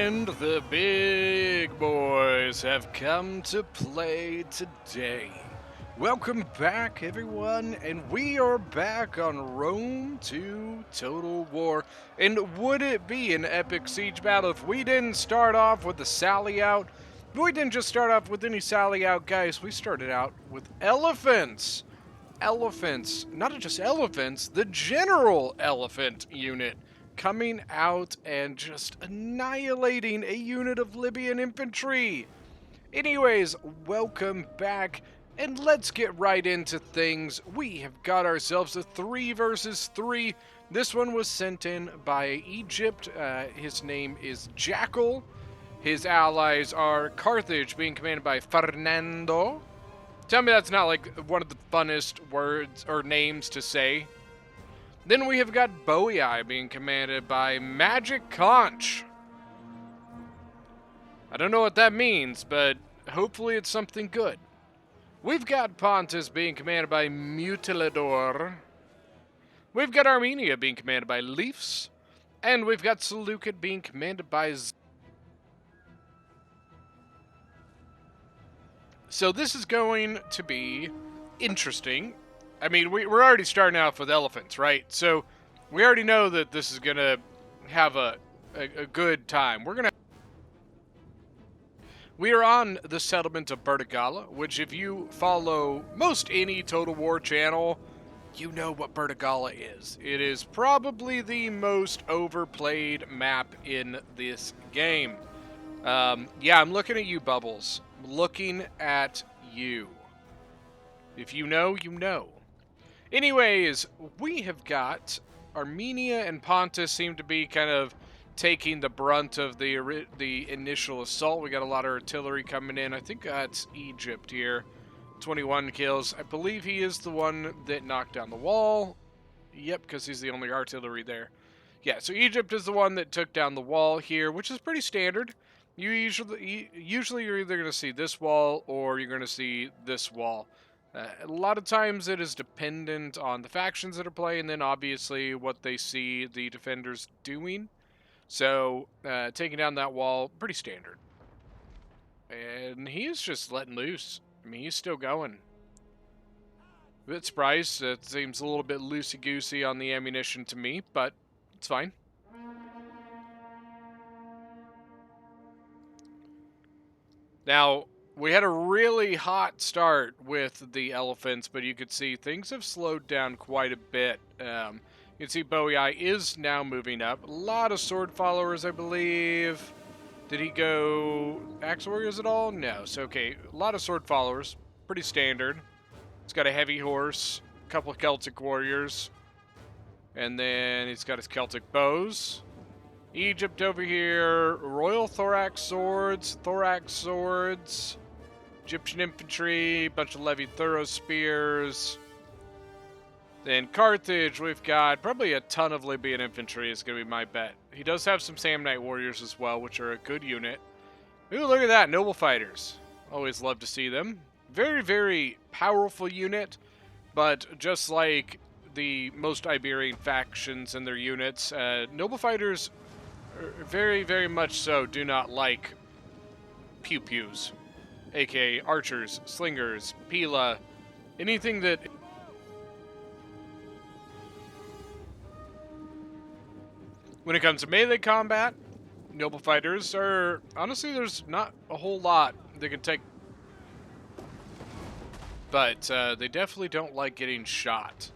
And the big boys have come to play today. Welcome back, everyone, and we are back on Rome 2 Total War. And would it be an epic siege battle if we didn't start off with the sally out? We didn't just start off with any sally out, guys. We started out with elephants. Elephants, not just elephants, the general elephant unit coming out and just annihilating a unit of Libyan infantry. Anyways, welcome back, and let's get right into things. We have got ourselves a 3 versus 3. This one was sent in by Egypt. His name is Jackal. His allies are Carthage, being commanded by Fernando. Tell me that's not like one of the funnest words or names to say. Then we have got Boei being commanded by Magic Conch. I don't know what that means, but hopefully it's something good. We've got Pontus being commanded by Mutilador. We've got Armenia being commanded by Leafs. And we've got Seleucid being commanded by So this is going to be interesting. I mean, we're already starting off with elephants, right? So we already know that this is going to have a good time. We are on the settlement of Bertigala, which if you follow most any Total War channel, you know what Bertigala is. It is probably the most overplayed map in this game. Yeah, I'm looking at you, Bubbles. I'm looking at you. If you know, you know. Anyways, we have got Armenia and Pontus seem to be kind of taking the brunt of the initial assault. We got a lot of artillery coming in. I think that's Egypt here. 21 kills. I believe he is the one that knocked down the wall. Yep, because he's the only artillery there. Yeah, so Egypt is the one that took down the wall here, which is pretty standard. Usually you're either going to see this wall or you're going to see this wall. A lot of times it is dependent on the factions that are playing, and then obviously what they see the defenders doing. So taking down that wall, pretty standard. And he's just letting loose. I mean, he's still going. A bit surprised. It seems a little bit loosey-goosey on the ammunition to me, but it's fine. Now, we had a really hot start with the elephants, but you could see things have slowed down quite a bit. You can see Boei is now moving up. A lot of sword followers, I believe. Did he go axe warriors at all? No. So, okay, a lot of sword followers. Pretty standard. He's got a heavy horse, a couple of Celtic warriors. And then he's got his Celtic bows. Egypt over here, Royal Thorax swords, Egyptian infantry, bunch of levied thorough spears. Then Carthage, we've got probably a ton of Libyan infantry is going to be my bet. He does have some Samnite warriors as well, which are a good unit. Ooh, look at that, noble fighters. Always love to see them. Very, very powerful unit, but just like the most Iberian factions and their units, noble fighters very, very much so do not like pew-pews, aka archers, slingers, pila, anything that... When it comes to melee combat, noble fighters are... Honestly, there's not a whole lot they can take. But they definitely don't like getting shot.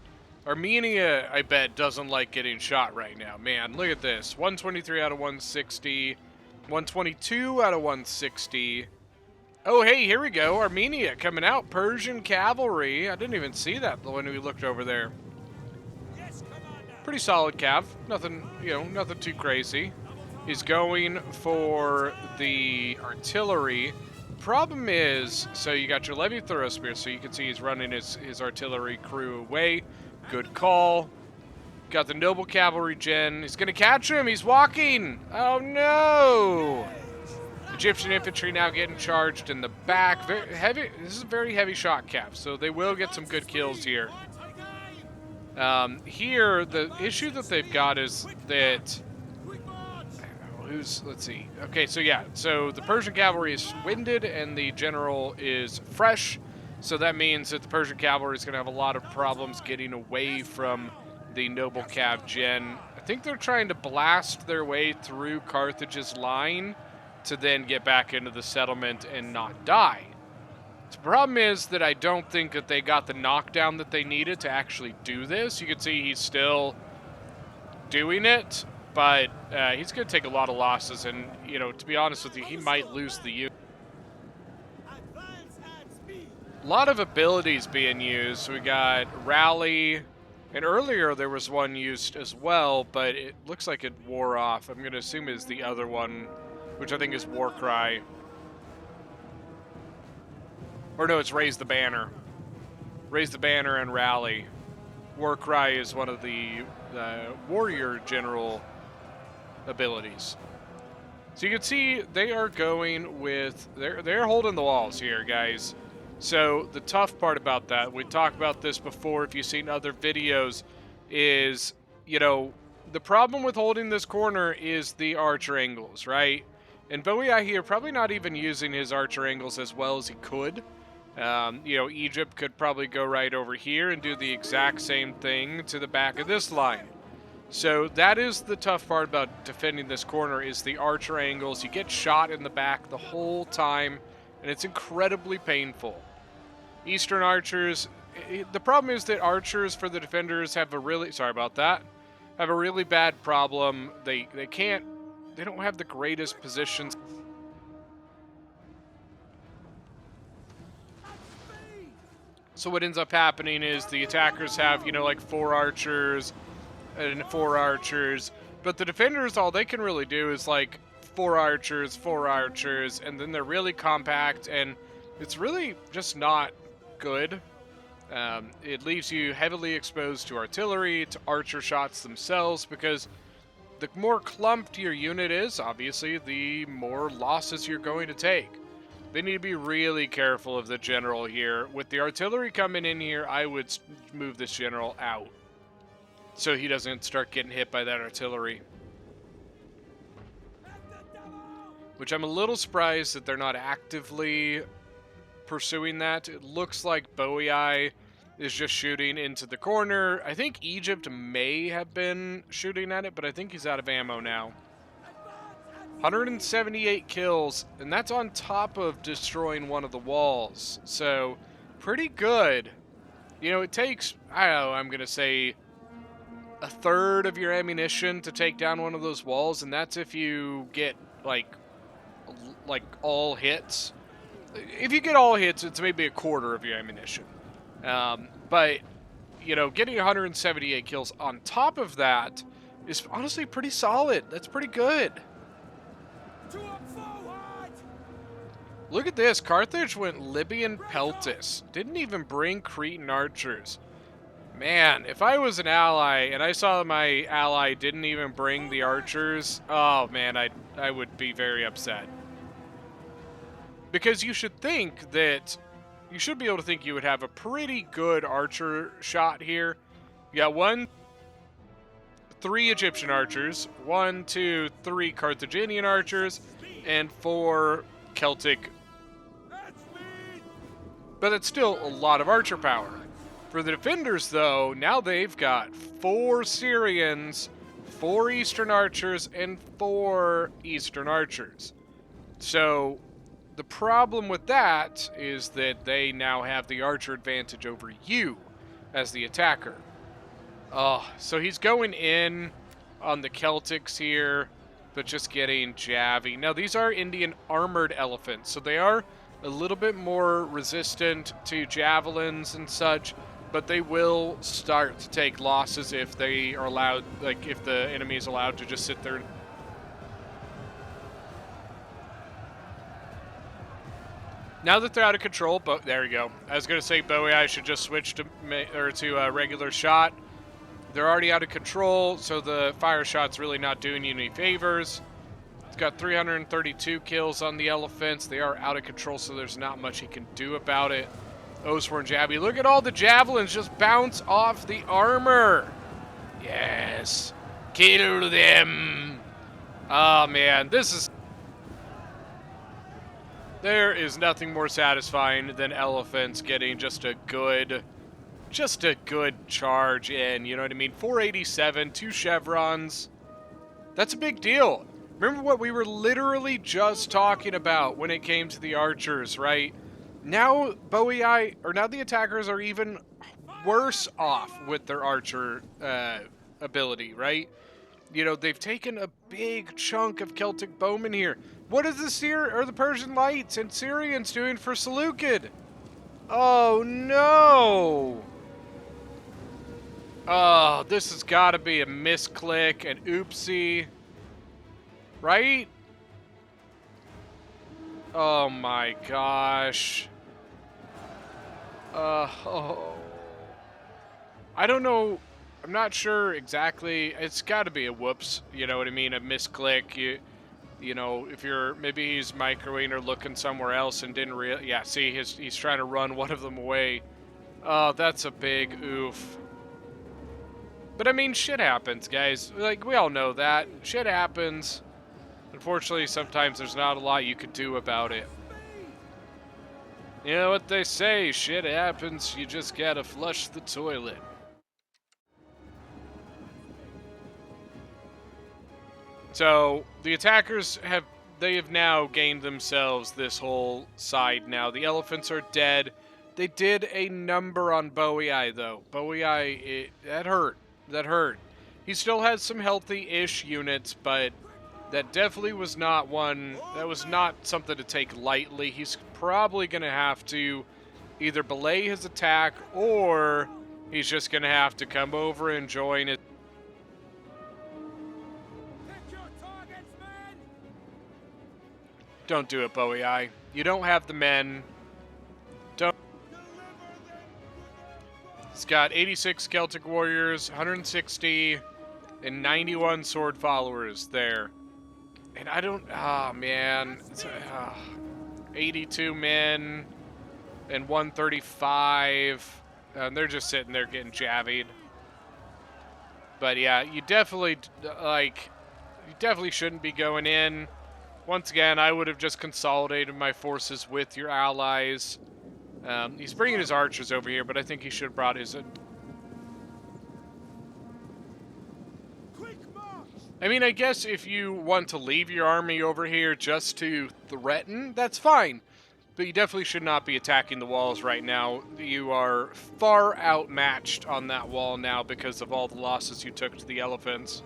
Armenia, I bet, doesn't like getting shot right now. Man, look at this. 123 out of 160. 122 out of 160. Oh, hey, here we go. Armenia coming out. Persian cavalry. I didn't even see that when we looked over there. Pretty solid cav. Nothing, nothing too crazy. He's going for the artillery. Problem is, so you got your levy thorough spear, so you can see he's running his artillery crew away. Good call. Got the noble cavalry gen. He's gonna catch him. He's walking. Oh no! Egyptian infantry now getting charged in the back. Very heavy. This is a very heavy shot cap, so they will get some good kills here. Here, the issue that they've got is that let's see. Okay, so yeah, so the Persian cavalry is winded and the general is fresh. So that means that the Persian cavalry is going to have a lot of problems getting away from the noble cav gen. I think they're trying to blast their way through Carthage's line to then get back into the settlement and not die. The problem is that I don't think that they got the knockdown that they needed to actually do this. You can see he's still doing it, but he's going to take a lot of losses, and, you know, to be honest with you, he might lose the unit. A lot of abilities being used. We got Rally, and earlier there was one used as well, but it looks like it wore off. I'm going to assume is the other one, which I think is War Cry. Or no, it's Raise the Banner. Raise the Banner and Rally. War Cry is one of the warrior general abilities. So you can see they are going with, they're holding the walls here, guys. So the tough part about that, we talked about this before if you've seen other videos, is, you know, the problem with holding this corner is the archer angles, right? And Boei here probably not even using his archer angles as well as he could. You know, Egypt could probably go right over here and do the exact same thing to the back of this line. So that is the tough part about defending this corner, is the archer angles. You get shot in the back the whole time, and it's incredibly painful. Eastern archers, the problem is that archers for the defenders have a really, sorry about that, have a really bad problem. They don't have the greatest positions. So what ends up happening is the attackers have, you know, like 4 archers and 4 archers, but the defenders, all they can really do is like 4 archers, and then they're really compact, and it's really just not good. It leaves you heavily exposed to artillery, to archer shots themselves, because the more clumped your unit is, obviously, the more losses you're going to take. They need to be really careful of the general here. With the artillery coming in here, I would move this general out so he doesn't start getting hit by that artillery. Which I'm a little surprised that they're not actively pursuing that. It looks like Boei is just shooting into the corner. I think Egypt may have been shooting at it, but I think he's out of ammo now. 178 kills, and that's on top of destroying one of the walls. So, pretty good. You know, it takes, I don't know, I'm going to say a third of your ammunition to take down one of those walls, and that's if you get, like all hits. If you get all hits, it's maybe a quarter of your ammunition. But, you know, getting 178 kills on top of that is honestly pretty solid. That's pretty good. Look at this. Carthage went Libyan Peltis. Didn't even bring Cretan archers. Man, if I was an ally and I saw my ally didn't even bring the archers, oh man, I would be very upset. Because you should think that, you should be able to think you would have a pretty good archer shot here. You got 3 Egyptian archers, 1, 2, 3 Carthaginian archers, and 4 Celtic. But it's still a lot of archer power. For the defenders, though, now they've got 4 Syrians, 4 Eastern archers, and 4 Eastern archers. So the problem with that is that they now have the archer advantage over you as the attacker. Oh, so he's going in on the Celtics here, but just getting Javi. Now, these are Indian armored elephants, so they are a little bit more resistant to javelins and such, but they will start to take losses if they are allowed, like if the enemy is allowed to just sit there. Now that they're out of control, but there we go. I was going to say Boei should just switch to regular shot. They're already out of control, so the fire shot's really not doing you any favors. It's got 332 kills on the elephants. They are out of control, so there's not much he can do about it. Osworn Javi, look at all the javelins just bounce off the armor. Yes, kill them. Oh man, there is nothing more satisfying than elephants getting just a good charge in, you know what I mean? 487, 2 chevrons. That's a big deal. Remember what we were literally just talking about when it came to the archers, right? Now now the attackers are even worse off with their archer ability, right? You know, they've taken a big chunk of Celtic bowmen here. What is the Persian Lights and Syrians doing for Seleucid? Oh no! Oh, this has got to be a misclick, an oopsie, right? Oh my gosh. Oh. I don't know. I'm not sure exactly. It's got to be a whoops. You know what I mean? A misclick. You know, if maybe he's microwaving or looking somewhere else and didn't yeah, see, he's trying to run one of them away. Oh, that's a big oof. But I mean, shit happens, guys. Like, we all know that. Shit happens. Unfortunately, sometimes there's not a lot you can do about it. You know what they say, shit happens, you just gotta flush the toilet. So, the attackers have now gained themselves this whole side now. The elephants are dead. They did a number on Bowie, though. Bowie, that hurt. That hurt. He still has some healthy-ish units, but that definitely was not something to take lightly. He's probably going to have to either belay his attack, or he's just going to have to come over and join it. Don't do it, Bowie. You don't have the men. Don't. He's got 86 Celtic warriors, 160, and 91 sword followers there. And I don't. Oh, man. 82 men and 135. And they're just sitting there getting javied. But yeah, you definitely shouldn't be going in. Once again, I would have just consolidated my forces with your allies. He's bringing his archers over here, but I think he should have brought his... I mean, I guess if you want to leave your army over here just to threaten, that's fine. But you definitely should not be attacking the walls right now. You are far outmatched on that wall now because of all the losses you took to the elephants.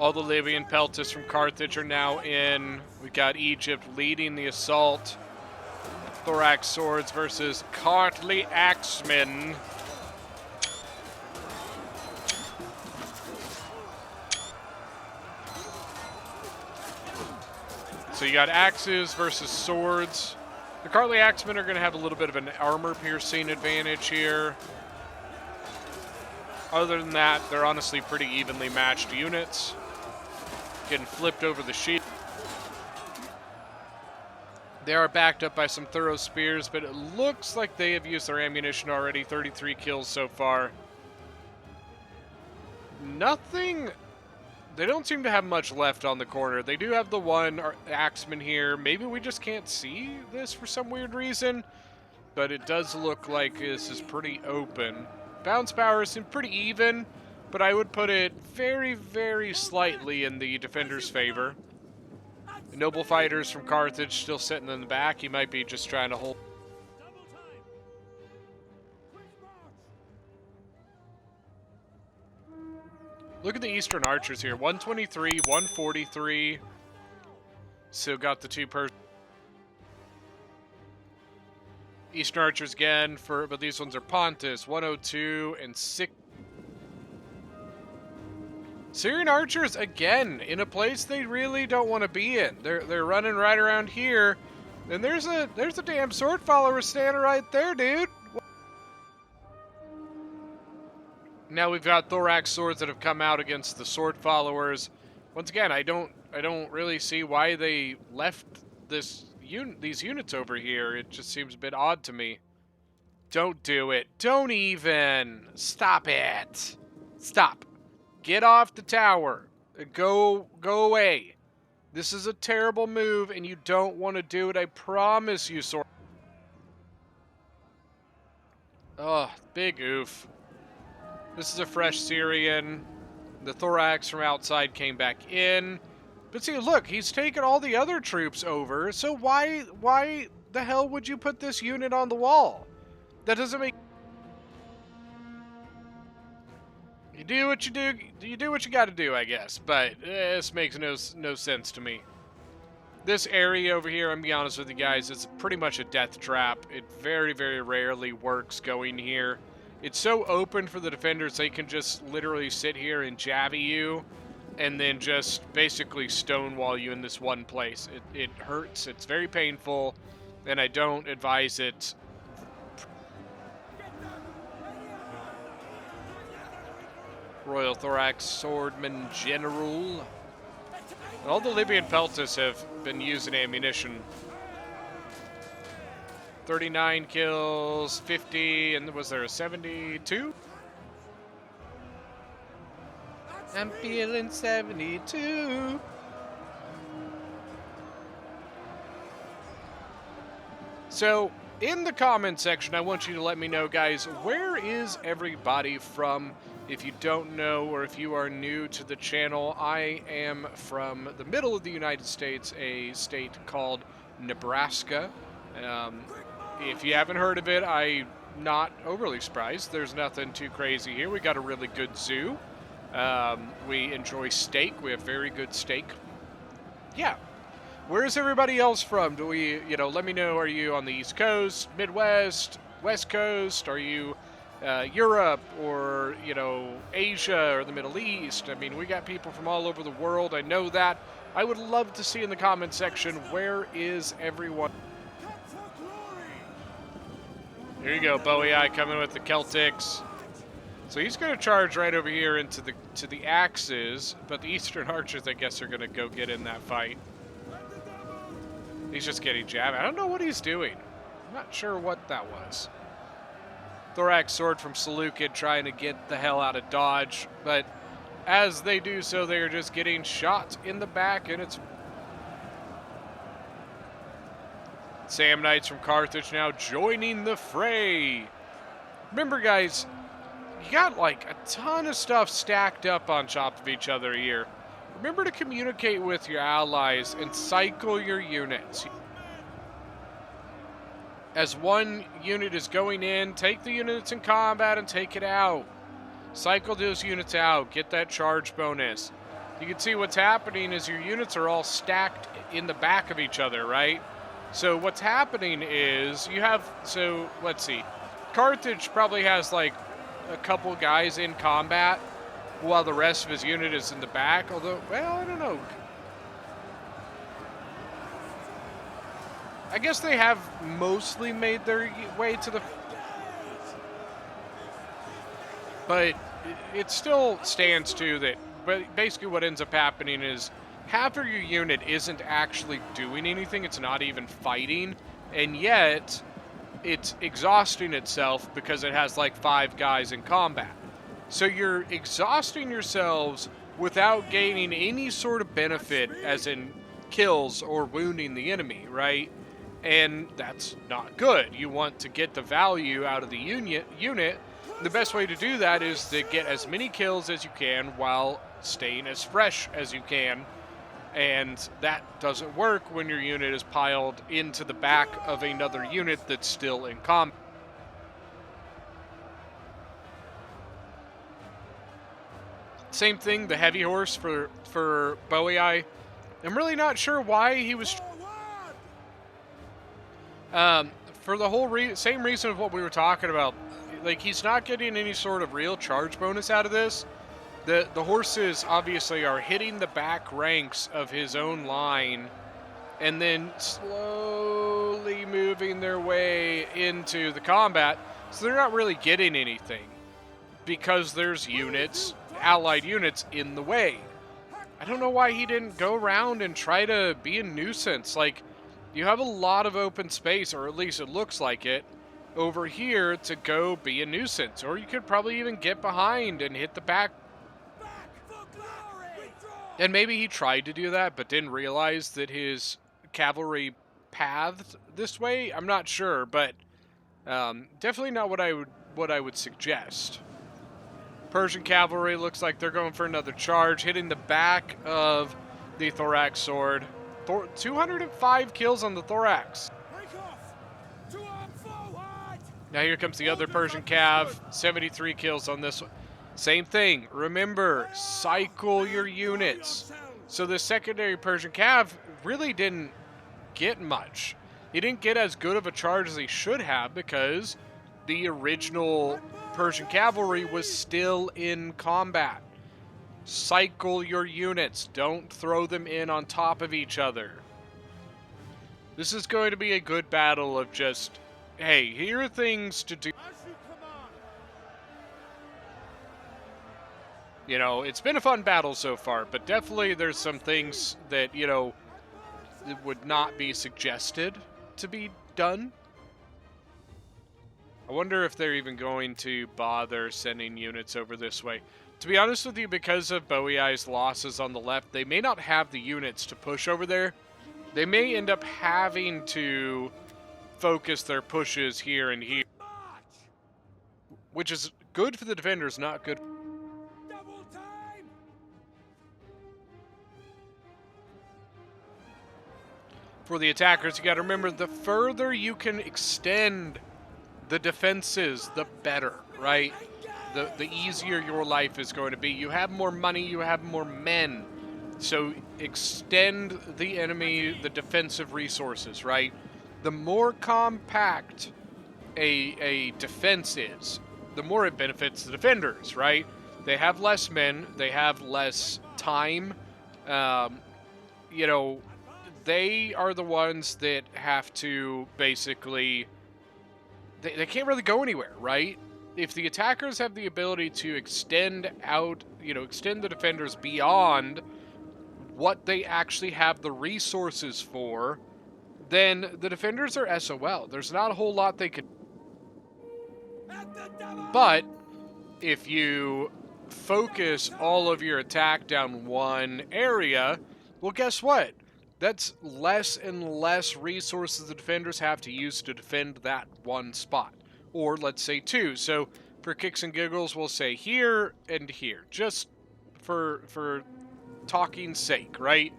All the Libyan peltasts from Carthage are now in. We got Egypt leading the assault. Thorax swords versus Cartly axemen. So you got axes versus swords. The Cartly axemen are going to have a little bit of an armor-piercing advantage here. Other than that, they're honestly pretty evenly matched units. Getting flipped over the shield. They are backed up by some thorough spears, but it looks like they have used their ammunition already. 33 kills so far. Nothing... They don't seem to have much left on the corner. They do have the one axeman here. Maybe we just can't see this for some weird reason, but it does look like this is pretty open. Bounce power is pretty even, but I would put it very, very slightly in the defender's favor. The noble fighters from Carthage still sitting in the back. He might be just trying to hold. Look at the Eastern Archers here. 123, 143. Still got the two Eastern Archers again, but these ones are Pontus, 102 and 6. Syrian Archers again in a place they really don't want to be in. They're running right around here, and there's a damn sword follower standing right there, dude. Now we've got thorax swords that have come out against the sword followers. Once again, I don't really see why they left these units over here. It just seems a bit odd to me. Don't do it. Don't even. Stop it. Stop. Get off the tower. Go away. This is a terrible move, and you don't want to do it. I promise you, Sword. Oh, big oof. This is a fresh Syrian. The thorax from outside came back in. But see, look, he's taken all the other troops over, so why the hell would you put this unit on the wall? That doesn't make... You do what you do. You do what you got to do, I guess. But this makes no sense to me. This area over here, I'm gonna be honest with you guys, it's pretty much a death trap. It very, very rarely works going here. It's so open for the defenders, they can just literally sit here and jabby you and then just basically stonewall you in this one place. It hurts, it's very painful, and I don't advise it. Royal Thorax Swordman General. All the Libyan Peltas have been using ammunition. 39 kills, 50, and was there a 72? I'm feeling 72. So, in the comment section, I want you to let me know, guys, where is everybody from? If you don't know, or if you are new to the channel, I am from the middle of the United States, a state called Nebraska. If you haven't heard of it, I'm not overly surprised. There's nothing too crazy here. We got a really good zoo. We enjoy steak. We have very good steak. Yeah. Where's everybody else from? Do we, let me know. Are you on the East Coast, Midwest, West Coast? Are you Europe or, Asia or the Middle East? I mean, we got people from all over the world. I know that. I would love to see in the comment section, where is everyone? Here you go, Bowie Eye coming with the Celtics. So he's going to charge right over here into the axes, but the Eastern Archers, I guess, are going to go get in that fight. He's just getting jabbed. I don't know what he's doing. I'm not sure what that was. Thorax Sword from Seleucid trying to get the hell out of dodge, but as they do so, they are just getting shot in the back, and it's Samnites from Carthage now joining the fray. Remember, guys, you got like a ton of stuff stacked up on top of each other here. Remember to communicate with your allies and cycle your units. As one unit is going in, take the unit that's in combat and take it out. Cycle those units out, get that charge bonus. You can see what's happening is your units are all stacked in the back of each other, right? So what's happening is you have, so let's see, Carthage probably has like a couple guys in combat while the rest of his unit is in the back, although, well, I don't know. I guess they have mostly made their way to the... But it still stands to that, but basically what ends up happening is half of your unit isn't actually doing anything, it's not even fighting, and yet it's exhausting itself because it has like 5 guys in combat. So you're exhausting yourselves without gaining any sort of benefit, as in kills or wounding the enemy, right? And that's not good. You want to get the value out of the unit. The best way to do that is to get as many kills as you can while staying as fresh as you can. And that doesn't work when your unit is piled into the back of another unit that's still in combat. Same thing, the heavy horse for Bowie Eye. I'm really not sure why he was... for the whole same reason of what we were talking about. Like, he's not getting any sort of real charge bonus out of this. The horses obviously are hitting the back ranks of his own line and then slowly moving their way into the combat. So they're not really getting anything because there's units, allied units, in the way. I don't know why he didn't go around and try to be a nuisance. Like, you have a lot of open space, or at least it looks like it, over here to go be a nuisance. Or you could probably even get behind and hit the back. And maybe he tried to do that, but didn't realize that his cavalry pathed this way. I'm not sure, but definitely not what I would suggest. Persian cavalry looks like they're going for another charge, hitting the back of the thorax sword. 205 kills on the thorax. Now here comes the other Persian cav. 73 kills on this one. Same thing. Remember, cycle your units. So the secondary Persian cav really didn't get much. He didn't get as good of a charge as he should have because the original Persian cavalry was still in combat. Cycle your units. Don't throw them in on top of each other. This is going to be a good battle of just, hey, here are things to do. You know, it's been a fun battle so far, but definitely there's some things that, you know, it would not be suggested to be done. I wonder if they're even going to bother sending units over this way. To be honest with you, because of Boei's losses on the left, they may not have the units to push over there. They may end up having to focus their pushes here and here, which is good for the defenders, not good. For the attackers, you got to remember, the further you can extend the defenses, the better, right? The easier your life is going to be. You have more money, you have more men. So extend the enemy, the defensive resources, right? The more compact a defense is, the more it benefits the defenders, right? They have less men, they have less time. You know, they are the ones that have to basically, they can't really go anywhere, right? If the attackers have the ability to extend out, you know, extend the defenders beyond what they actually have the resources for, then the defenders are SOL. There's not a whole lot they could. But if you focus all of your attack down one area, well, guess what? That's less and less resources the defenders have to use to defend that one spot. Or let's say two. So for kicks and giggles, we'll say here and here. Just for talking's sake, right?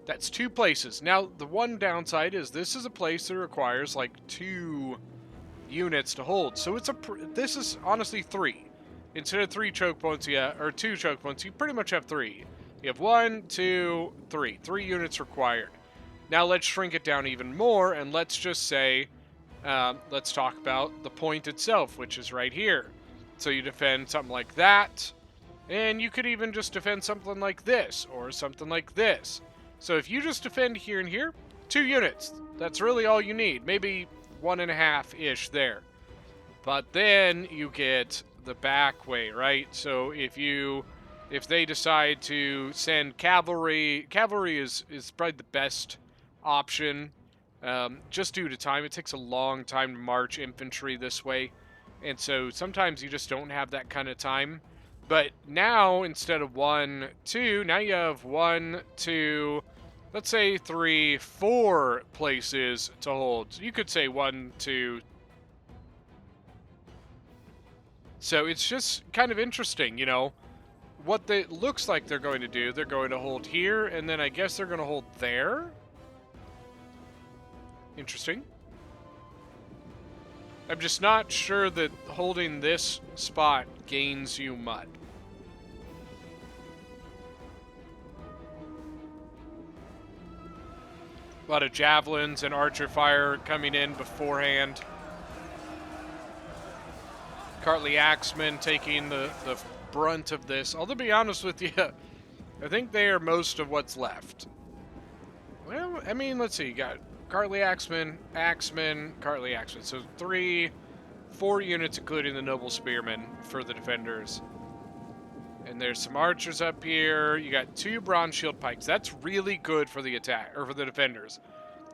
That's two places. Now, the one downside is this is a place that requires like 2 units to hold. So it's this is honestly 3. Instead of 3 choke points, or 2 choke points, you pretty much have 3. You have 1, 2, 3. 3 units required. Now let's shrink it down even more, and let's just say, let's talk about the point itself, which is right here. So you defend something like that, and you could even just defend something like this, or something like this. So if you just defend here and here, 2 units. That's really all you need. Maybe 1.5-ish there. But then you get the back way, right? So if they decide to send cavalry is probably the best option, just due to time. It takes a long time to march infantry this way, and so sometimes you just don't have that kind of time. But now, instead of 1, 2, now you have 1, 2, let's say 3, 4 places to hold. So you could say 1, 2. So it's just kind of interesting, you know, what it looks like they're going to do. They're going to hold here, and then I guess they're going to hold there. Interesting. I'm just not sure that holding this spot gains you much. A lot of javelins and archer fire coming in beforehand. Cartley Axemen taking the brunt of this. Although, to be honest with you, I think they are most of what's left. Well, I mean, let's see. You got Cartley Axemen, Cartley Axemen. So 4 units, including the Noble Spearmen, for the defenders. And there's some archers up here. You got 2 bronze shield pikes. That's really good for the attack, or for the defenders.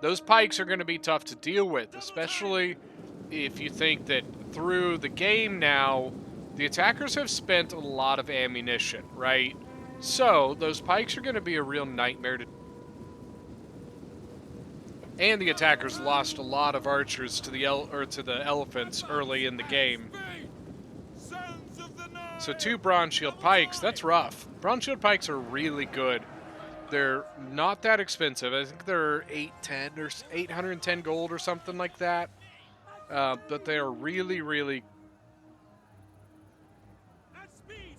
Those pikes are going to be tough to deal with, especially if you think that through the game now, the attackers have spent a lot of ammunition, right? So, those pikes are going to be a real nightmare to... And the attackers lost a lot of archers to the elephants early in the game. So 2 bronze shield pikes, that's rough. Bronze shield pikes are really good. They're not that expensive. I think they're 810 or 810 gold or something like that. But they are really, really...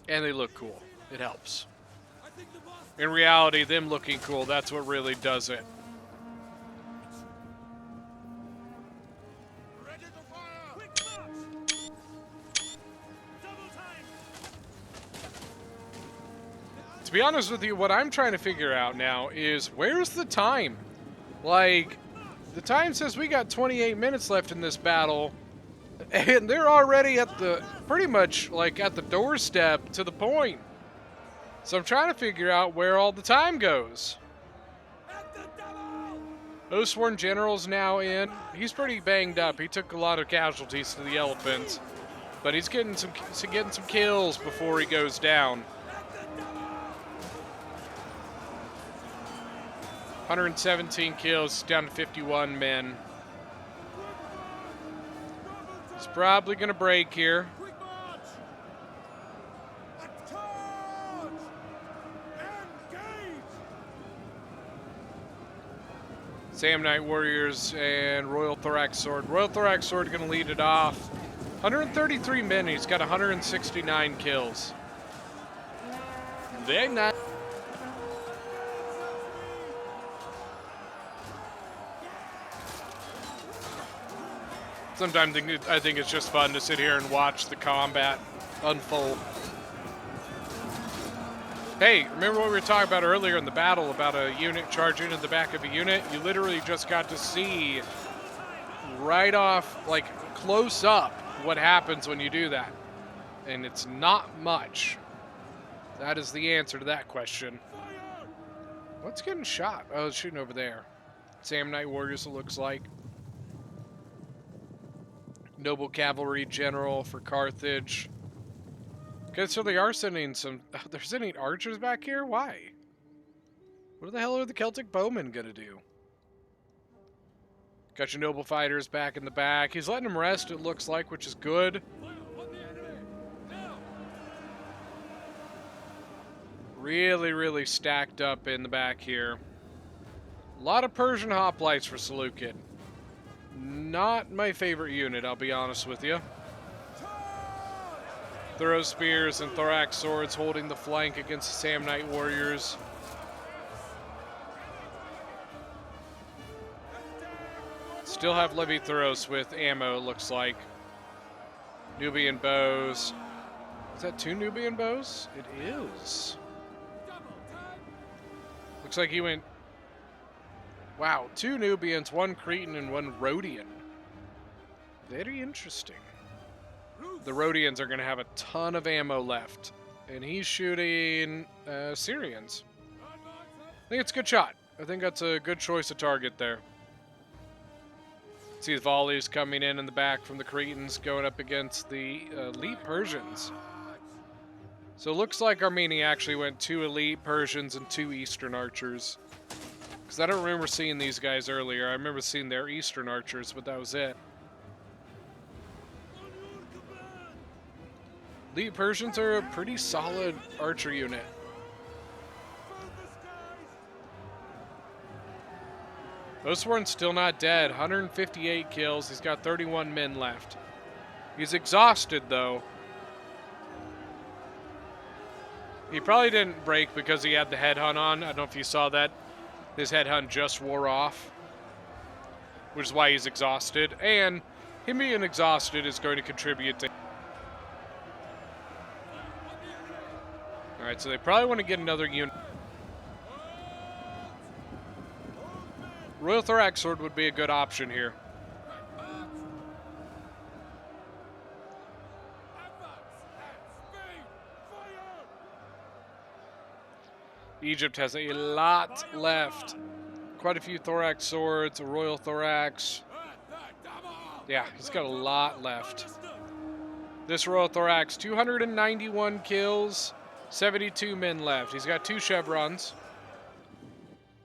And they look cool. It helps. In reality, them looking cool, that's what really does it. To be honest with you, what I'm trying to figure out now is, where's the time? Like, the time says we got 28 minutes left in this battle, and they're already at the, pretty much, like, at the doorstep to the point. So I'm trying to figure out where all the time goes. Oathsworn General's now in. He's pretty banged up. He took a lot of casualties to the elephants, but he's getting some kills before he goes down. 117 kills, down to 51 men. He's probably going to break here. Samnite Warriors and Royal Thorax Sword. Royal Thorax Sword going to lead it off. 133 men, he's got 169 kills. Very nice. Sometimes I think it's just fun to sit here and watch the combat unfold. Hey, remember what we were talking about earlier in the battle about a unit charging in the back of a unit? You literally just got to see right off, like close up, what happens when you do that. And it's not much. That is the answer to that question. What's getting shot? Oh, it's shooting over there. Samnite Warriors, it looks like. Noble Cavalry General for Carthage. Okay, so they are sending some... They're sending archers back here? Why? What the hell are the Celtic bowmen gonna do? Got your noble fighters back in the back. He's letting them rest, it looks like, which is good. Really, really stacked up in the back here. A lot of Persian hoplites for Seleucid. Not my favorite unit, I'll be honest with you. Throw spears and thorax swords holding the flank against the Samnite warriors. Still have Levitharos with ammo, it looks like. Nubian bows. Is that 2 Nubian bows? It is. Looks like he went... Wow, 2 Nubians, 1 Cretan, and 1 Rhodian. Very interesting. The Rhodians are going to have a ton of ammo left. And he's shooting Syrians. I think it's a good shot. I think that's a good choice of target there. See the volleys coming in the back from the Cretans going up against the elite Persians. So it looks like Armenia actually went 2 elite Persians and 2 Eastern archers. Because I don't remember seeing these guys earlier. I remember seeing their Eastern archers, but that was it. Elite Persians are a pretty solid archer unit. Oathsworn's still not dead. 158 kills. He's got 31 men left. He's exhausted, though. He probably didn't break because he had the headhunt on. I don't know if you saw that. His headhunt just wore off, which is why he's exhausted. And him being exhausted is going to contribute to... Alright, so they probably want to get another unit. Royal Thorax Sword would be a good option here. Egypt has a lot left. Quite a few Thorax Swords, a Royal Thorax. Yeah, he's got a lot left. This Royal Thorax, 291 kills, 72 men left. He's got 2 chevrons.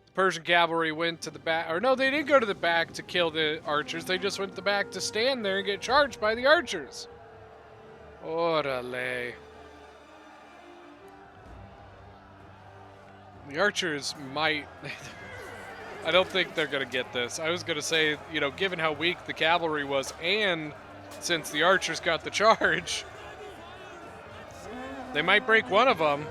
The Persian cavalry went to the back. Or no, they didn't go to the back to kill the archers. They just went to the back to stand there and get charged by the archers. Orale. The archers might... I don't think they're going to get this. I was going to say, you know, given how weak the cavalry was, and since the archers got the charge, they might break one of them.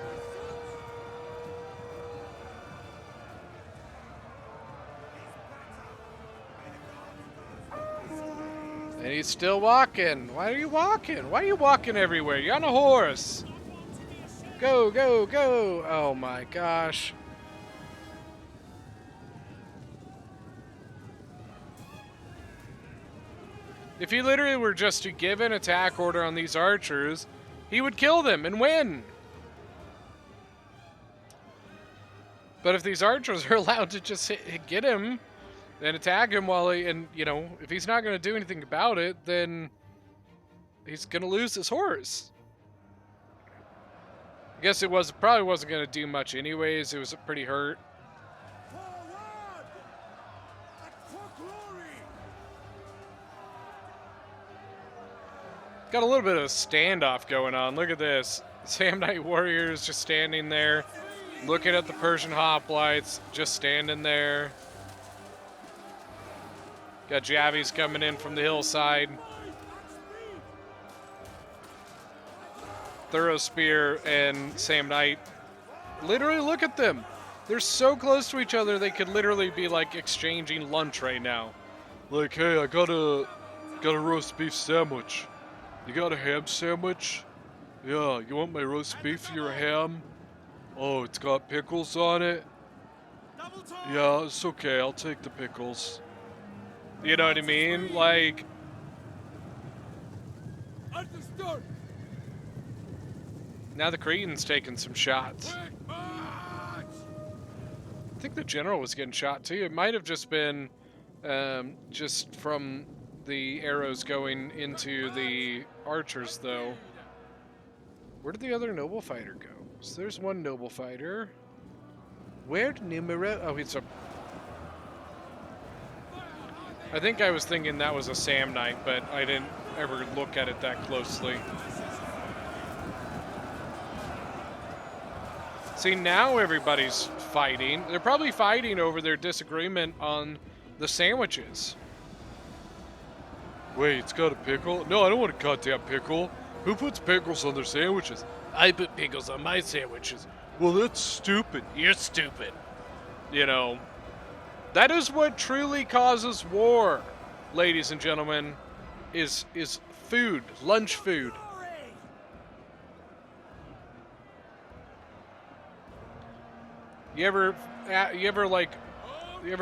And he's still walking. Why are you walking? Why are you walking everywhere? You're on a horse. Go, go, go. Oh my gosh. If he literally were just to give an attack order on these archers, he would kill them and win. But if these archers are allowed to just get him and attack him while he, and you know, if he's not going to do anything about it, then he's going to lose his horse. I guess it probably wasn't going to do much anyways. It was pretty hurt. Got a little bit of a standoff going on. Look at this. Samnite warriors just standing there, looking at the Persian hoplites, just standing there. Got Javis coming in from the hillside. Thorough Spear and Samnite. Literally, look at them. They're so close to each other, they could literally be like exchanging lunch right now. Like, hey, I got a roast beef sandwich. You got a ham sandwich? Yeah, you want my roast beef for your ham? Oh, it's got pickles on it? Yeah, it's okay, I'll take the pickles. You know what I mean? Like... Understood. Now the Cretan's taking some shots. I think the general was getting shot too. It might have just been just from the arrows going into the archers, though. Where did the other noble fighter go? So there's one noble fighter. Where'd numero? Oh, he's up. I think I was thinking that was a Samnite, but I didn't ever look at it that closely. See, now everybody's fighting. They're probably fighting over their disagreement on the sandwiches. Wait, it's got a pickle? No, I don't want a goddamn pickle. Who puts pickles on their sandwiches? I put pickles on my sandwiches. Well, that's stupid. You're stupid. You know, that is what truly causes war, ladies and gentlemen, is food, lunch food. You ever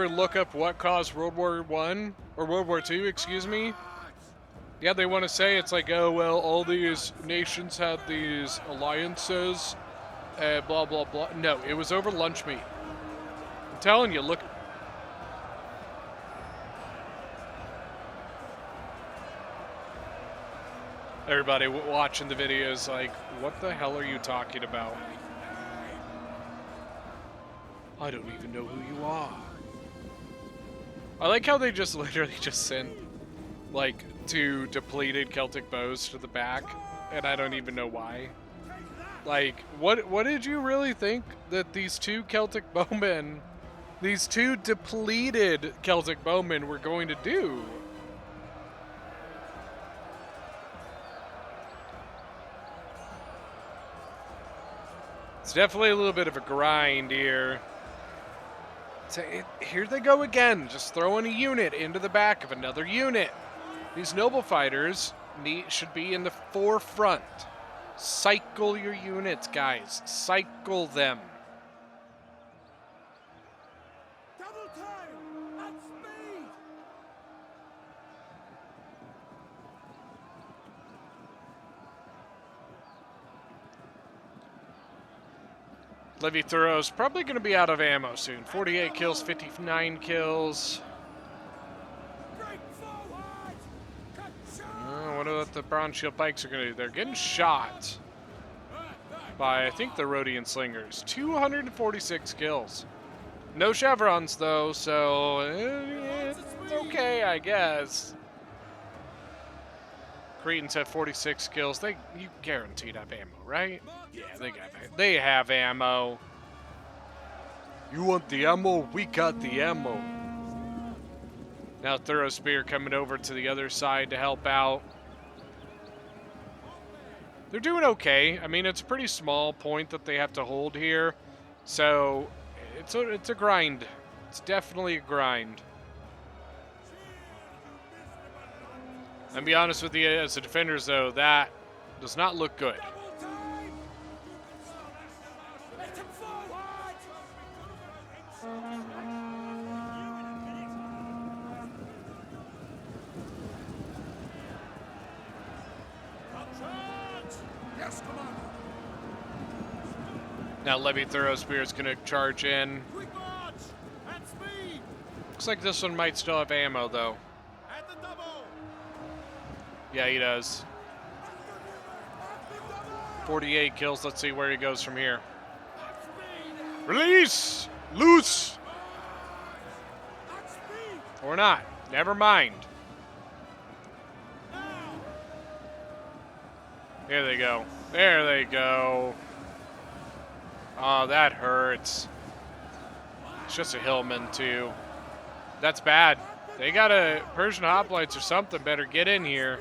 look up what caused World War I or World War II, excuse me? Yeah, they want to say it's like, oh, well, all these nations had these alliances, blah, blah, blah. No, it was over lunch meat. I'm telling you, look. Everybody watching the video is like, what the hell are you talking about? I don't even know who you are. I like how they just literally just sent, like, 2 depleted Celtic bows to the back, and I don't even know why. Like, what did you really think that these 2 Celtic bowmen, these 2 depleted Celtic bowmen were going to do? It's definitely a little bit of a grind here. So here they go again, just throwing a unit into the back of another unit. These noble fighters should be in the forefront. Cycle your units, guys. Cycle them. Double time at speed. Levi Thoreau's probably going to be out of ammo soon. 48 kills, 59 kills. I wonder what the Bronze Shield Pikes are going to do. They're getting shot. by, I think, the Rhodian Slingers. 246 kills. No chevrons, though, so it's okay, I guess. Cretans have 46 kills. You guaranteed have ammo, right? Yeah, they have ammo. You want the ammo? We got the ammo. Now Thorough Spear coming over to the other side to help out. They're doing okay. I mean, it's a pretty small point that they have to hold here, so it's a grind. It's definitely a grind. And be honest with you, as the defenders, though, that does not look good. Yes, Commander. Now Levy Thorough Spear is going to charge in. Quick march at speed. Looks like this one might still have ammo, though. At the double. Yeah, he does. 48 kills. Let's see where he goes from here. At speed. Release! Loose! At speed. Or not. Never mind. Now. There they go. There they go. Oh, that hurts. It's just a Hillman, too. That's bad. They got a Persian hoplites or something better get in here.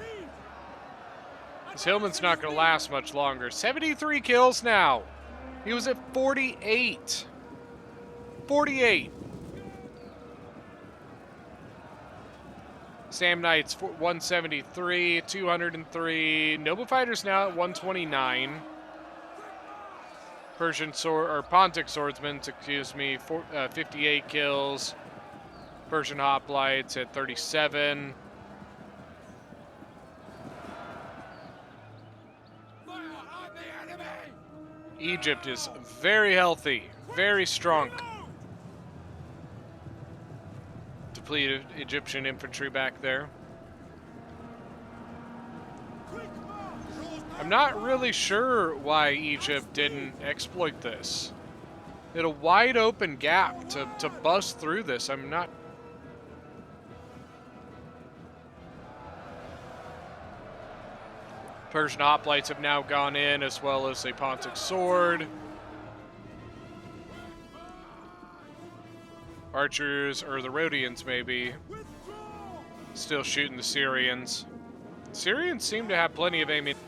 This Hillman's not going to last much longer. 73 kills now. He was at 48. 48. Sam Knight's 173, 203. Noble Fighters now at 129. Persian sword or Pontic swordsmen, excuse me, 58 kills. Persian hoplites at 37. Fire on the enemy. Egypt is very healthy, very strong. Depleted Egyptian infantry back there. I'm not really sure why Egypt didn't exploit this. It had a wide open gap to bust through this. I'm not... Persian hoplites have now gone in, as well as a Pontic sword. Archers, or the Rhodians maybe, still shooting the Syrians. Syrians seem to have plenty of ammunition.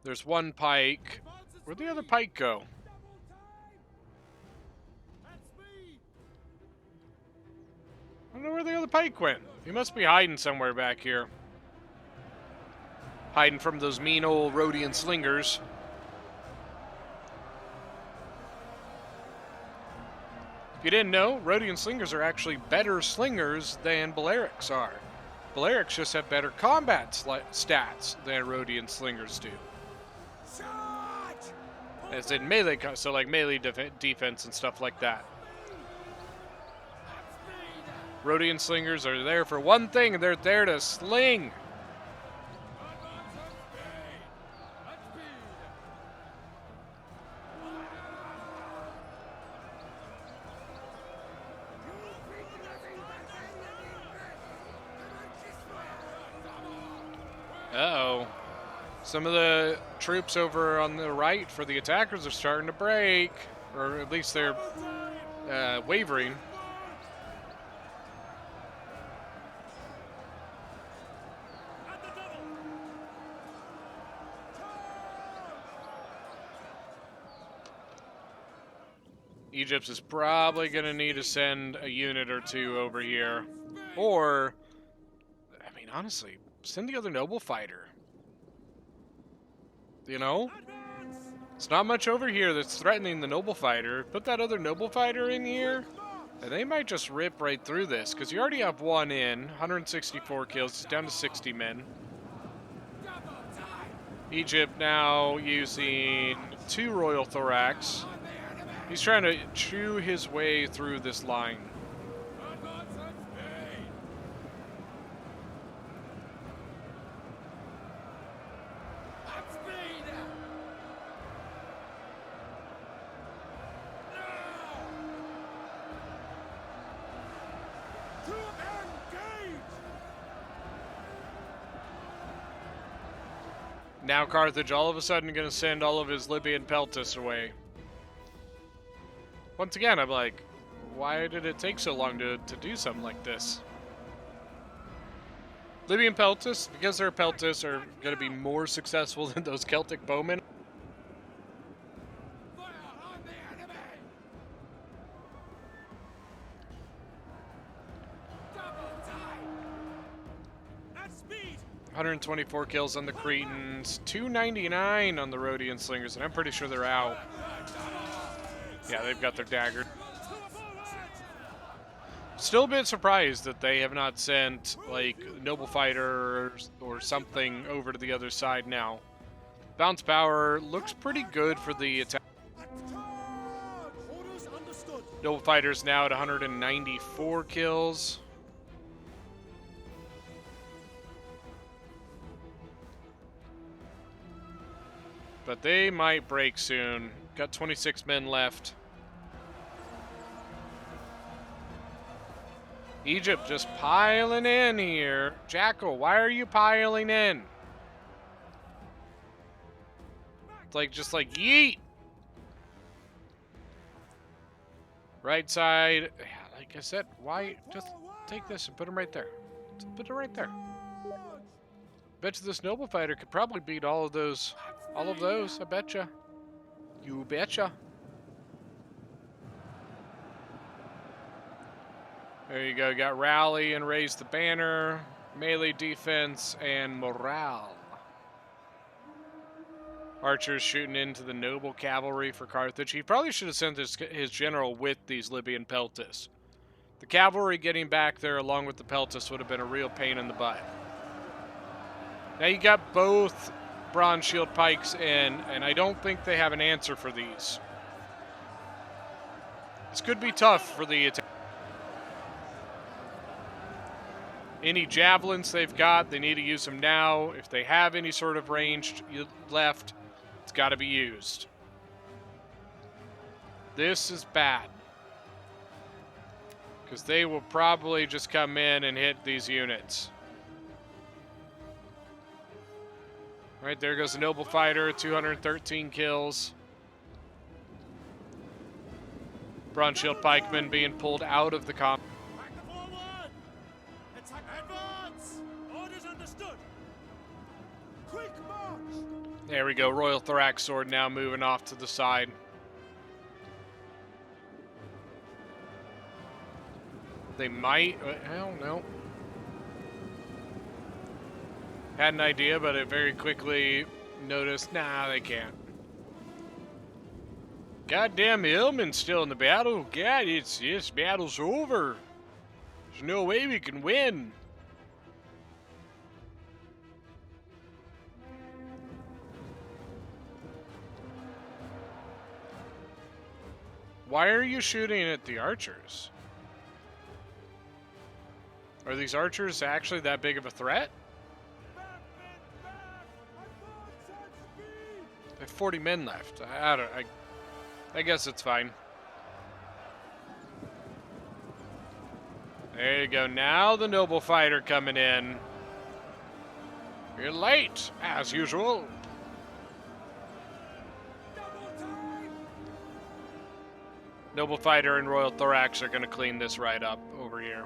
There's one pike. Where'd the other pike go? I don't know where the other pike went. He must be hiding somewhere back here. Hiding from those mean old Rhodian slingers. If you didn't know, Rhodian slingers are actually better slingers than Balearics are. Balearics just have better combat stats than Rhodian slingers do. As in melee, so like melee defense and stuff like that. Rhodian slingers are there for one thing, and they're there to sling. Uh-oh. Some of the troops over on the right for the attackers are starting to break, or at least they're wavering. Egypt is probably going to need to send a unit or two over here. Or, I mean, honestly, send the other noble fighter. You know? It's not much over here that's threatening the noble fighter. Put that other noble fighter in here, and they might just rip right through this, because you already have one in. 164 kills. It's down to 60 men. Egypt now using 2 Royal Thorax. He's trying to chew his way through this line. Now Carthage all of a sudden going to send all of his Libyan peltasts away. Once again, I'm like, why did it take so long to do something like this? Libyan peltasts, because they're peltasts, are going to be more successful than those Celtic bowmen. Fire on the enemy! Double time! At speed! 124 kills on the Cretans, 299 on the Rhodian Slingers, and I'm pretty sure they're out. Yeah, they've got their dagger. Still a bit surprised that they have not sent, like, Noble Fighters or something over to the other side now. Bounce power looks pretty good for the attack. Orders understood. Noble Fighters now at 194 kills. But they might break soon. Got 26 men left. Egypt just piling in here. Jackal, why are you piling in? It's like, just like, yeet! Right side. Yeah, like I said, why? Just take this and put him right there. Just put it right there. Bet you this Noble Fighter could probably beat all of those. All of those, I betcha. You betcha. There you go. You got rally and raise the banner, melee defense, and morale. Archers shooting into the noble cavalry for Carthage. He probably should have sent his general with these Libyan peltasts. The cavalry getting back there along with the peltasts would have been a real pain in the butt. Now you got both bronze shield pikes in, and I don't think they have an answer for these. This could be tough for the attack. Any javelins they've got, they need to use them now. If they have any sort of ranged left, it's got to be used. This is bad. Because they will probably just come in and hit these units. All right, there goes the Noble Fighter, 213 kills. Bronze Shield Pikemen being pulled out of the combat. Back to forward! Attack advance! Orders understood! Quick march! There we go, Royal Thorax Sword now moving off to the side. They might, I don't know. Had an idea, but it very quickly noticed, nah, they can't. Goddamn, Hillman's still in the battle. God, this battle's over. There's no way we can win. Why are you shooting at the archers? Are these archers actually that big of a threat? They have 40 men left. I guess it's fine. There you go. Now the Noble Fighter coming in. You're late, as usual. Noble Fighter and Royal Thorax are going to clean this right up over here.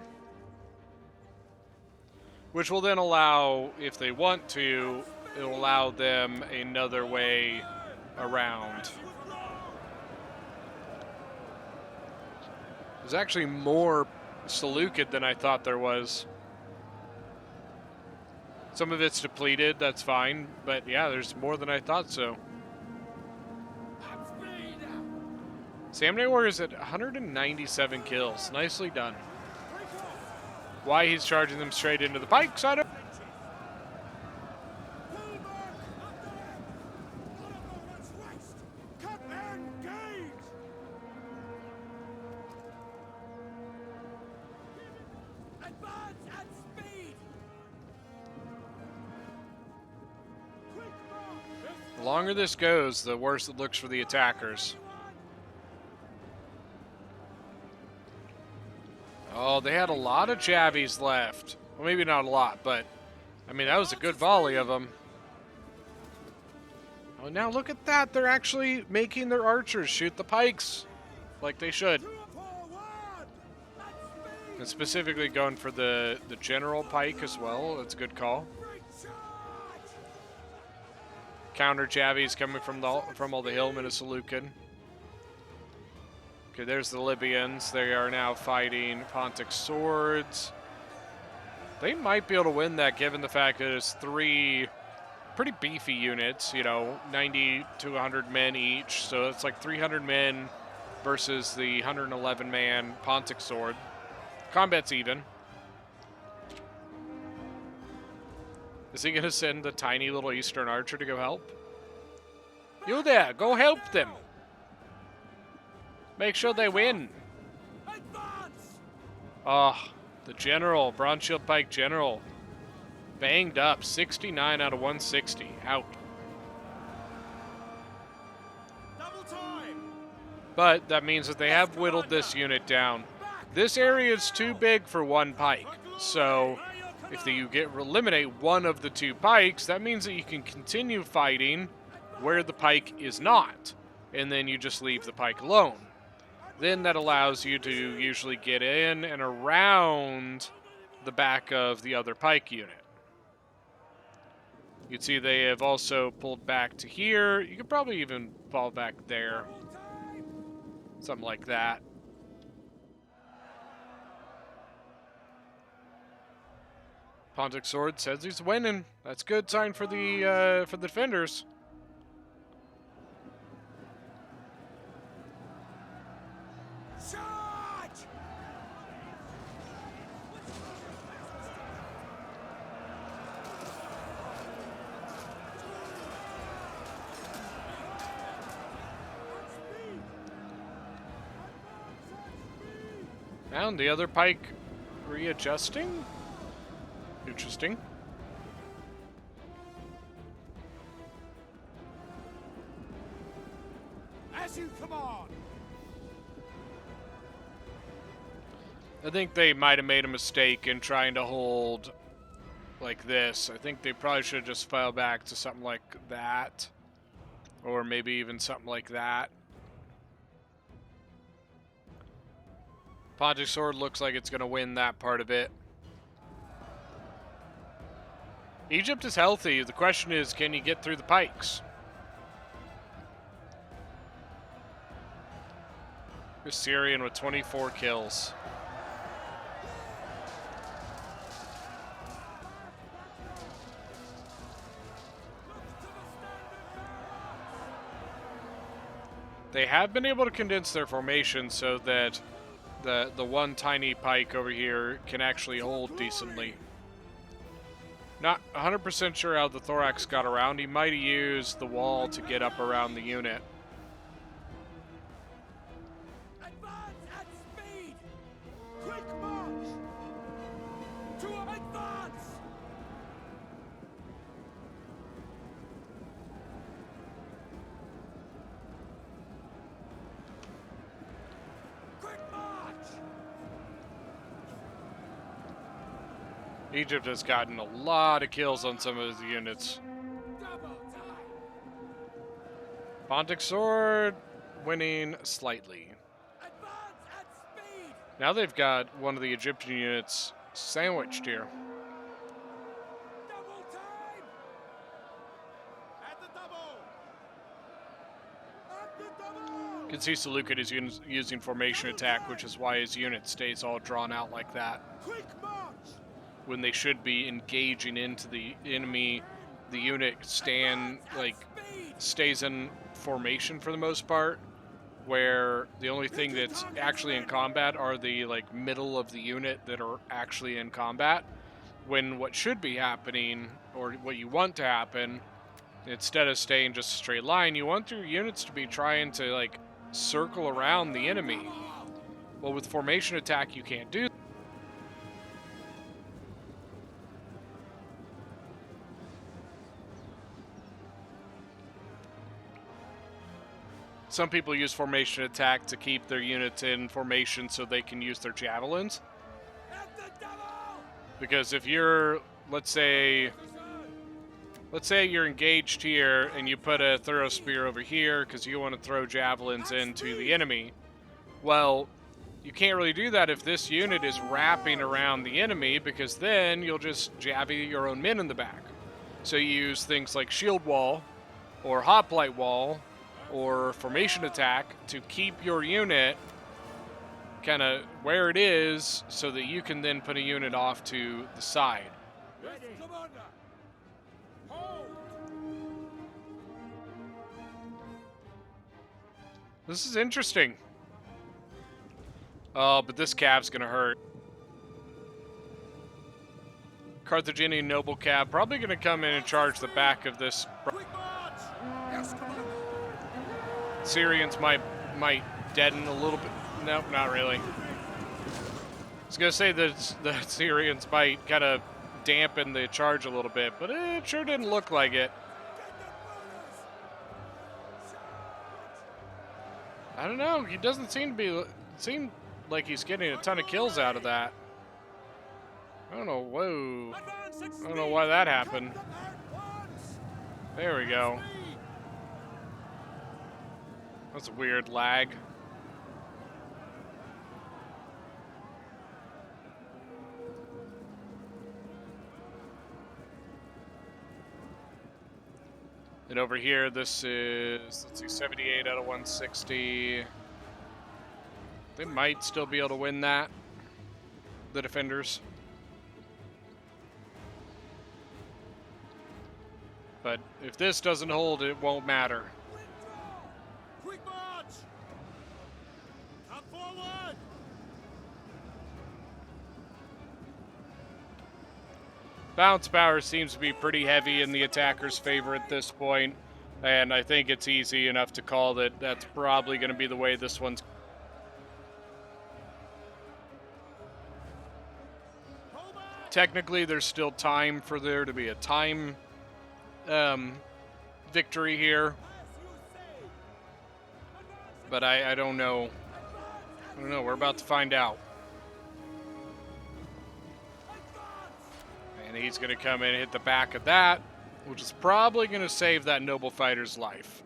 Which will then allow, if they want to, it'll allow them another way around. There's actually more Seleucid than I thought there was. Some of it's depleted, that's fine, but yeah, there's more than I thought so. Samurai Warrior's at 197 kills. Nicely done. Why he's charging them straight into the pikes, I don't. The longer this goes, the worse it looks for the attackers. Oh, they had a lot of jabbies left. Well, maybe not a lot, but I mean, that was a good volley of them. Oh, now look at that. They're actually making their archers shoot the pikes like they should. 241! At speed! And specifically going for the general pike as well. That's a good call. Great charge! Counter Javies coming from all the hillmen of Salukin. Okay, there's the Libyans. They are now fighting Pontic swords. They might be able to win that given the fact that it's 3 pretty beefy units, you know, 90 to 100 men each. So it's like 300 men versus the 111-man Pontic sword. Combat's even. Is he going to send the tiny little Eastern archer to go help? You there, go help them. Make sure they win. Advance! Ah, the general, Bronze Shield Pike general. Banged up, 69 out of 160. Out. Double time! But that means that they have whittled this unit down. This area is too big for one pike. So if you eliminate one of the 2 pikes, that means that you can continue fighting where the pike is not. And then you just leave the pike alone. Then that allows you to usually get in and around the back of the other pike unit. You can see they have also pulled back to here. You could probably even fall back there. Something like that. Pontic Sword says he's winning. That's a good sign for the defenders. Charge! And the other pike readjusting? Interesting. As you command! I think they might have made a mistake in trying to hold like this. I think they probably should have just fell back to something like that. Or maybe even something like that. Pontic Sword looks like it's going to win that part of it. Egypt is healthy. The question is, can you get through the pikes? Here's Syrian with 24 kills. They have been able to condense their formation so that the one tiny pike over here can actually hold decently. Not 100% sure how the Thorax got around. He might have used the wall to get up around the unit. Advance at speed! Quick march! To advance! Quick march! Egypt has gotten a lot of kills on some of his units. Double time! Pontic Sword winning slightly. Advance at speed! Now they've got one of the Egyptian units sandwiched here. Double time! At the double! At the double! You can see Seleucid is using formation attack, which is why his unit stays all drawn out like that. Quick march! When they should be engaging into the enemy, the unit stays in formation for the most part, where the only thing that's actually in combat are the middle of the unit that are actually in combat, when what should be happening, or what you want to happen, instead of staying just a straight line, you want your units to be trying to circle around the enemy. Well, with formation attack you can't do. Some people use formation attack to keep their units in formation so they can use their javelins. At the double! Because if you're, let's say, let's say you're engaged here and you put a throw spear over here because you want to throw javelins into the enemy. Well, you can't really do that if this unit is wrapping around the enemy, because then you'll just jabby your own men in the back. So you use things like shield wall or hoplite wall or formation attack to keep your unit kind of where it is so that you can then put a unit off to the side. Ready. Commander. Hold. This is interesting. Oh, but this cab's gonna hurt. Carthaginian noble cab probably gonna come in and charge the back of this. Quick march. Yes, Commander. Syrians might deaden a little bit. Nope, not really. I was gonna say that the Syrians might kind of dampen the charge a little bit, but it sure didn't look like it. I don't know. He doesn't seem like he's getting a ton of kills out of that. I don't know. Whoa. I don't know why that happened. There we go. That's a weird lag. And over here, this is, let's see, 78 out of 160. They might still be able to win that, the defenders. But if this doesn't hold, it won't matter. Quick march. Come forward. Bounce power seems to be pretty heavy in the attacker's favor at this point, and I think it's easy enough to call that that's probably going to be the way this one's. Hold back. Technically, there's still time for there to be a time victory here, As you say. but I don't know. I don't know. We're about to find out. And he's going to come in and hit the back of that, which is probably going to save that noble fighter's life.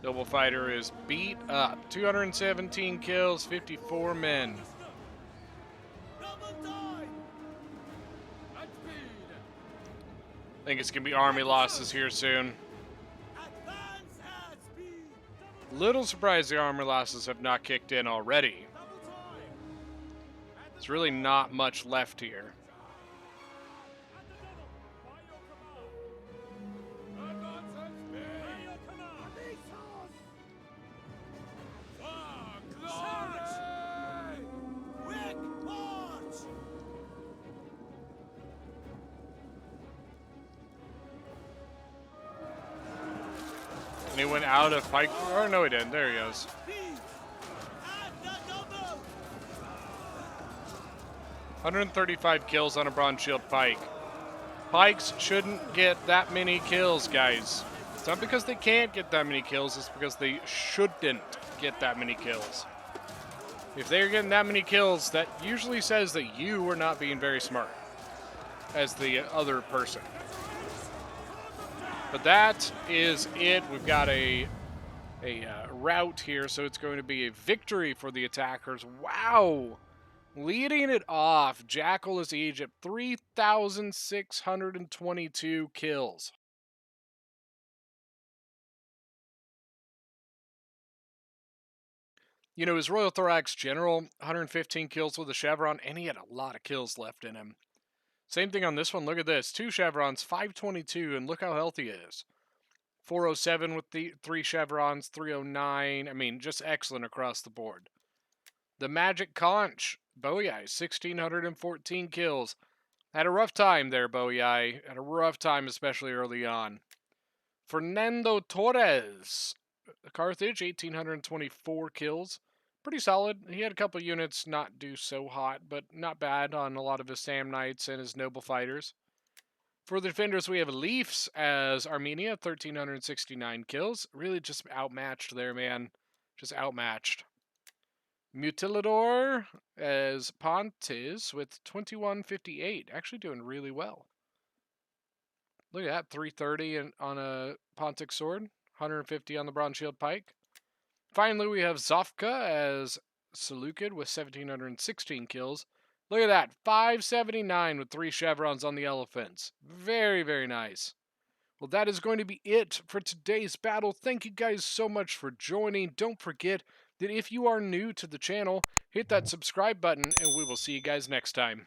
Noble fighter is beat up. 217 kills, 54 men. Double time. At speed. I think it's going to be army losses here soon. Advance at speed. Little surprised the army losses have not kicked in already. Double time. There's really not much left here. At the double. By your command. Advance at speed. By your command. Charge. Quick march. And he went out of pike. Or no, he didn't. There he goes. Speed. At the double. 135 kills on a bronze shield pike. Pikes shouldn't get that many kills, guys. It's not because they can't get that many kills, it's because they shouldn't get that many kills. If they're getting that many kills, that usually says that you are not being very smart as the other person. But that is it. We've got a rout here, so it's going to be a victory for the attackers. Wow! Leading it off, Jackal is Egypt, 3,622 kills. You know, his Royal Thorax General, 115 kills with a Chevron, and he had a lot of kills left in him. Same thing on this one. Look at this. 2 chevrons, 522, and look how healthy he is. 407 with the 3 chevrons, 309. I mean, just excellent across the board. The Magic Conch, Boyai, 1,614 kills. Had a rough time there, Boyai. Had a rough time, especially early on. Fernando Torres, Carthage, 1,824 kills. Pretty solid. He had a couple units not do so hot, but not bad on a lot of his Sam Knights and his Noble Fighters. For the defenders, we have Leafs as Armenia, 1,369 kills. Really just outmatched there, man. Just outmatched. Mutilador as Pontes with 2158. Actually doing really well. Look at that, 330 on a Pontic sword, 150 on the bronze shield pike. Finally, we have Zofka as Seleucid with 1716 kills. Look at that, 579 with 3 chevrons on the elephants. Very, very nice. Well, that is going to be it for today's battle. Thank you guys so much for joining. Don't forget that if you are new to the channel, hit that subscribe button, and we will see you guys next time.